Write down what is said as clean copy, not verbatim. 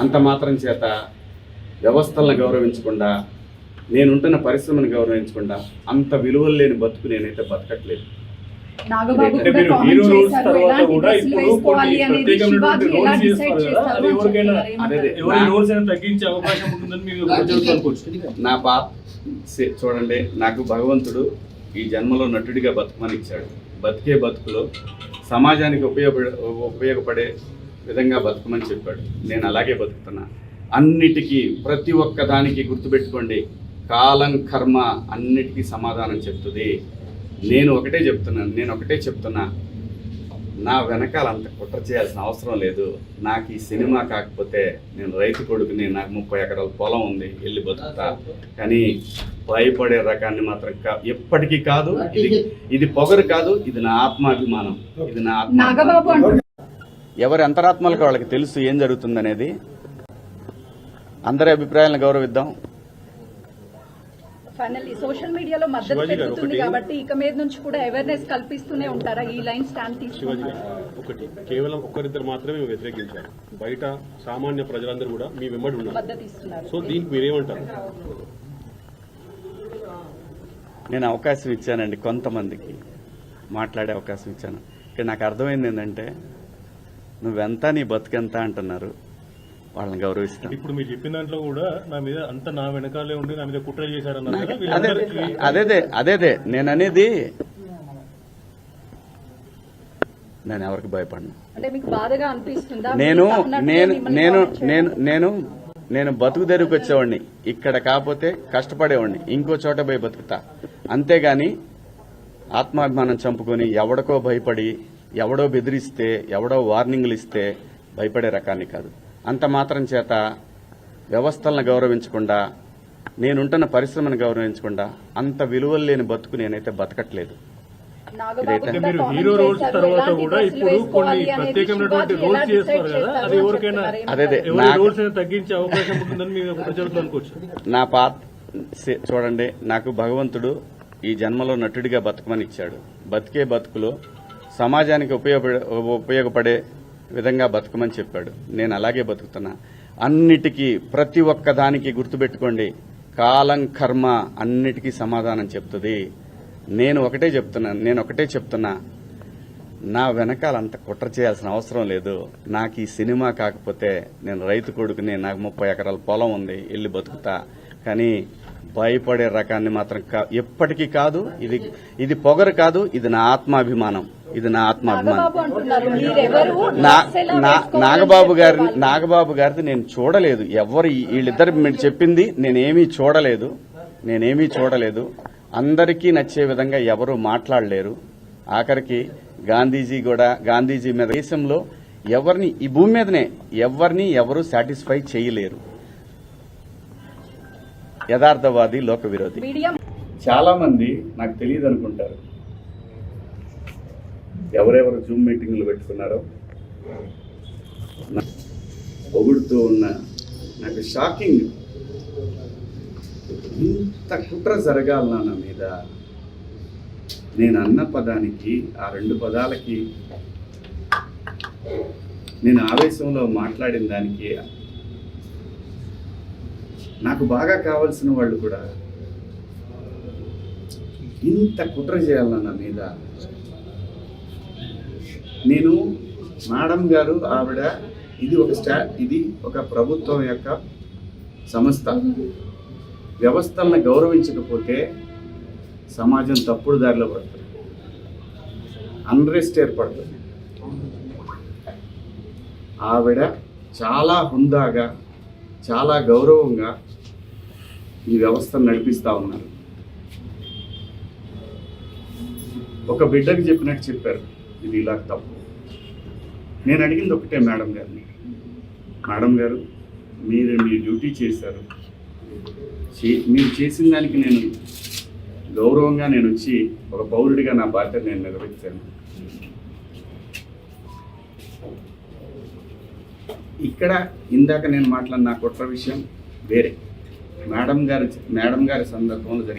అంత మాత్రం చేత వ్యవస్థలను గౌరవించకుండా, నేనుంటున్న పరిశ్రమను గౌరవించకుండా అంత విలువలు లేని బతుకు నేనైతే బతకట్లేదు. నాగబాబు కూడా కామెంట్ చేశారు, ఎలాంటి డ్రెస్సులు వేసుకోవాలి అనేది శివాజీ ఎలా డిసైడ్ చేస్తారు తగ్గించే అవకాశం ఉంటుందని మీరు నా పాత చూడండి, నాకు భగవంతుడు ఈ జన్మలో నటుడిగా బతుకమని ఇచ్చాడు. బతికే బతుకులో సమాజానికి ఉపయోగపడే విధంగా బతుకమని చెప్పాడు. నేను అలాగే బతుకుతున్నా. అన్నిటికీ ప్రతి ఒక్క దానికి గుర్తుపెట్టుకోండి, కాలం కర్మ అన్నిటికీ సమాధానం చెప్తుంది. నేను ఒకటే చెప్తున్నా, నా వెనకాల అంత కుట్ర చేయాల్సిన అవసరం లేదు. నాకు ఈ సినిమా కాకపోతే నేను రైతు కొడుకుని, నాకు 30 ఎకరాల పొలం ఉంది, వెళ్ళి బతుకుతా. కానీ భయపడే రకాన్ని మాత్రం ఎప్పటికీ కాదు. ఇది పొగరు కాదు, ఇది నా ఆత్మాభిమానం. ఇది నా ఆత్మ. ఎవరి అంతరాత్మలకు వాళ్ళకి తెలుసు ఏం జరుగుతుందనేది. అందరి అభిప్రాయాలను గౌరవిద్దాం. ఫైనల్లీ సోషల్ మీడియాలో మద్దతు పెరుగుతుంది కాబట్టి ఇక మీద నుంచి కూడా అవేర్నెస్ కల్పిస్తూనే ఉంటారా? ఈ లైన్ స్టాండ్ తీసుకుంటారు. ఒకటి కేవలం ఒక్కరిద్దరు మాత్రమే వ్యతిరేకించారు, బయట సామాన్య ప్రజలందరూ కూడా మీ వెంబడి ఉన్నారు, మద్దతు ఇస్తున్నారు. సో దీనికి మీరేమంటారు? నేను అవకాశం ఇచ్చానండి, కొంతమందికి మాట్లాడే అవకాశం ఇచ్చాను. ఇక్కడ నాకు అర్థమైంది ఏంటంటే, నువ్వెంత నీ బతుకెంత అంటున్నారు, వాళ్ళని గౌరవిస్తాను. ఇప్పుడు మీరు చెప్పిన దాంట్లో కూడా నా మీద అంత నా వెనకాలే ఉండి నా మీద కుట్ర చేశారన్నారు. అదే నేను అనేది. నేను ఎవరికి భయపడను. నేను బతుకు తెరువుకి వచ్చేవాడిని, ఇక్కడ కాకపోతే కష్టపడేవాడిని, ఇంకో చోట పోయి బతుకుతా. అంతేగాని ఆత్మాభిమానం చంపుకొని ఎవడికో భయపడి, ఎవడో బెదిరిస్తే, ఎవడో వార్నింగ్లు ఇస్తే భయపడే రకాన్ని కాదు. అంత మాత్రం చేత వ్యవస్థలను గౌరవించకుండా, నేనుంటున్న పరిశ్రమను గౌరవించకుండా అంత విలువలు లేని బతుకు నేనైతే బతకట్లేదు. మీరు హీరో రోల్స్ తర్వాత కూడా ఇప్పుడు కొన్ని ప్రత్యేకమైనటువంటి రోల్స్ చేస్తారు కదా, అది ఎవరికైనా రోల్స్ తగ్గించే అవకాశం ఉంటుందని మీరు అనుకోవచ్చు. నా పాత చూడండి, నాకు భగవంతుడు ఈ జన్మలో నటుడిగా బతుకమని ఇచ్చాడు. బతికే బతుకులో సమాజానికి ఉపయోగపడే విధంగా బతుకమని చెప్పాడు. నేను అలాగే బతుకుతున్నా. అన్నిటికీ ప్రతి ఒక్క దానికి గుర్తుపెట్టుకోండి, కాలం కర్మ అన్నిటికీ సమాధానం చెప్తుంది. నేను ఒకటే చెప్తున్నా, నా వెనకాల అంత కుట్ర చేయాల్సిన అవసరం లేదు. నాకు ఈ సినిమా కాకపోతే నేను రైతు కొడుకుని, నాకు 30 ఎకరాల పొలం ఉంది, వెళ్ళి బతుకుతా. కానీ భయపడే రకాన్ని మాత్రం ఎప్పటికీ కాదు. ఇది పొగరు కాదు, ఇది నా ఆత్మాభిమానం. ఇది నా ఆత్మాభిమానం. నాగబాబు గారిది నేను చూడలేదు. ఎవరు వీళ్ళిద్దరు మీరు చెప్పింది నేనేమీ చూడలేదు. అందరికీ నచ్చే విధంగా ఎవరు మాట్లాడలేరు. ఆఖరికి గాంధీజీ మీద దేశంలో ఎవరిని, ఈ భూమి మీదనే ఎవరు సాటిస్ఫై చేయలేరు. యథార్థవాది, లోక విరోధి. చాలా మంది నాకు తెలియదు అనుకుంటారు, ఎవరెవరు జూమ్ మీటింగ్లు పెట్టుకున్నారో. పొగుడుతూ ఉన్న నాకు షాకింగ్, ఇంత కుట్ర జరగాలన్నా నా మీద. నేను అన్న పదానికి, ఆ 2 పదాలకి, నేను ఆవేశంలో మాట్లాడిన దానికి, నాకు బాగా కావాల్సిన వాళ్ళు కూడా ఇంత కుట్ర చేయాలన్నా నా మీద. నేను మేడం గారు, ఆవిడ ఇది ఒక ప్రభుత్వం యొక్క సంస్థ. వ్యవస్థలను గౌరవించకపోతే సమాజం తప్పుడు దారిలో పడుతుంది, అన్రెస్ట్ ఏర్పడుతుంది. ఆవిడ చాలా హుందాగా, చాలా గౌరవంగా ఈ వ్యవస్థను నడిపిస్తూ ఉన్నారు. ఒక బిడ్డకి చెప్పినట్టు చెప్పారు, ఇది ఇలా తప్పు. నేను అడిగింది ఒకటే మేడం గారిని, మేడం గారు మీరు మీ డ్యూటీ చేశారు, మీరు చేసిన దానికి నేను గౌరవంగా నేను వచ్చి ఒక పౌరుడిగా నా బాధ్యత నేను నెరవేర్చాను. ఇక్కడ ఇందాక నేను మాట్లాడిన నా కుట్ర విషయం వేరే, మేడం గారి సందర్భంలో జరిగింది.